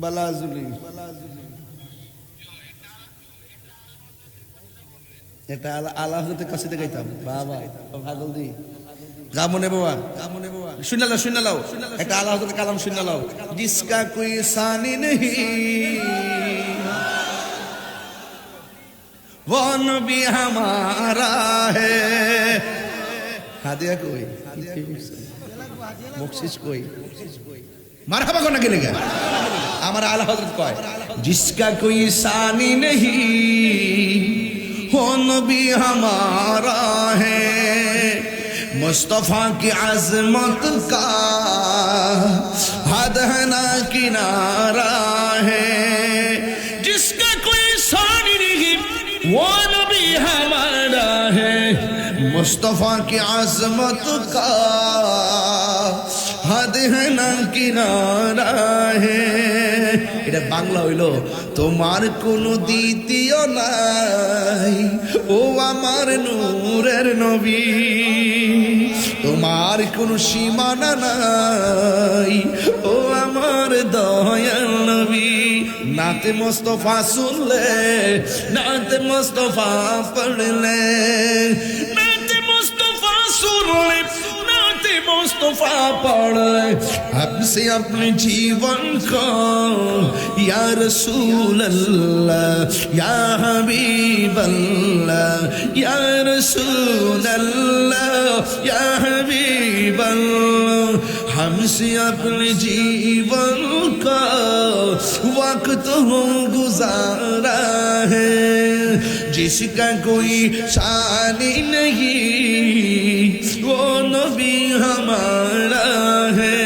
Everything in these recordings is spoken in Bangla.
বালাজুলি এটা আল্লাহ হজরতের কাছে দেখাইতাম বাবা ভাগল দি গামনে বাবা শুনে লাও এটা আল্লাহ হজরতের কালাম শুনে লাও জিসকা কোই সানি নেহি वो नबी हमारा है हादिया कोई बख्शिश कोई मरहबा को ना गिलेगा हमारा आला हजरत को है जिसका कोई सानी नहीं वो नबी हमारा है मुस्तफा की अजमत का हद है ना किनारा है जिसका कोई सानी नहीं वो नबी हमारा है मुस्तफा की अजमत का हद है ना किनारा है এটা বাংলা হইলো তোমার কোনো দ্বিতীয় নাই ও আমার নূরের নবী তোমার কোনো সীমানা নাই ও আমার দয়াল নবী नाते मुस्तफा सुन ले नाते मुस्तफा पढ़ ले नाते मुस्तफा सुन ले नाते मुस्तफा पढ़ ले हमसे अपने जीवन को या रसूल अल्लाह या हबीब अल्लाह या रसूल अल्लाह या हबीब अल्लाह हमसे अपने जीवन का वक्त हो गुजारा है जिसका कोई शानी नहीं वो नबी हमारा है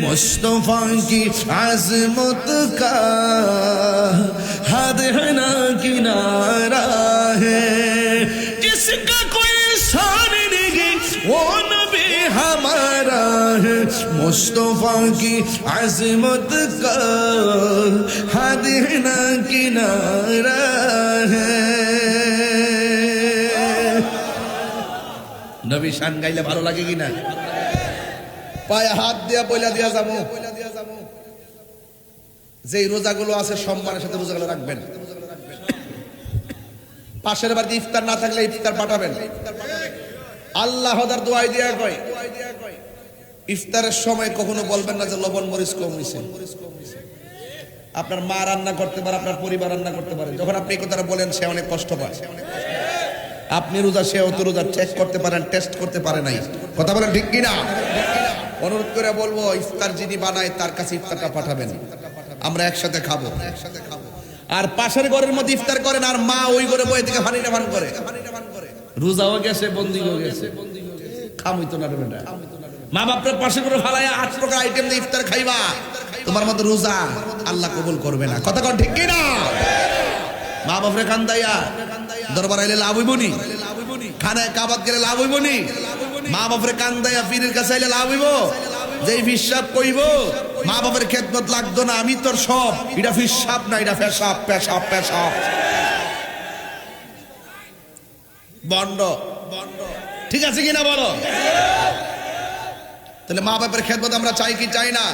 मुस्तफा की अजमत का हद है ना किनारा है जिसका कोई शानी नहीं वो नबी हमारा है मुस्तफा की अजमत का हद है ना किनारा है नबी शान गाइले ভালো লাগে কিনা পায়ে হাত দিয়া বইলা দিয়া যাবো যেই রোজাগুলো আছে সম্মানের সাথে রোজাগুলো রাখবেন পাশের বাড়িতে ইফতার না থাকলে ইফতার পাঠাবেন আল্লাহ হদার দোয়াই দিয়া কয় ইফতারের সময় কখনো বলবেন না যে লবণ মরিচ কম হইছে আপনার মা রান্না করতে পারে আপনার পরিবার রান্না করতে পারে যখন আপনি এই কথাটা বলেন সে অনেক কষ্ট পায় আপনি রোজা সে অত রোজা চেক করতে পারেন টেস্ট করতে পারে নাই কথা বলেন ঠিক কিনা অনুরোধ করে বলবো ইফতার যিনি বানায় তার কাছে ইফতারটা পাঠাবেন আমরা একসাথে খাবো আর পাশের ঘরের মধ্যে ইফতার করেন আর মা ওই ঘরে বই থেকে পানি টান করে রোজাও গেছে বন্দি হয়ে গেছে খামই তো না রে বেটা মা বাপের পাশে করে ফালায়া 8 প্রকার আইটেম দিয়ে ইফতার খাইবা তোমার মতো রোজা আল্লাহ কবুল করবে না কথা কোন ঠিক কি না মা বাপরে কান্দাইয়া দরবার আইলে লাভ হইব নি খানায় কাবাত গেলে লাভ হইব নি মা বাপরে কান্দাইয়া পীরের কাছে আইলে লাভ হইব যেই হিসাব কইব মা বাপের খেদমত লাগতো না আমি তোর সব এটা হিসাব না এটা পেশাব পেশাব পেশাব বন্ড ঠিক আছে কিনা বলো তাহলে মা বাপের খেদমত আমরা চাই কি চাই না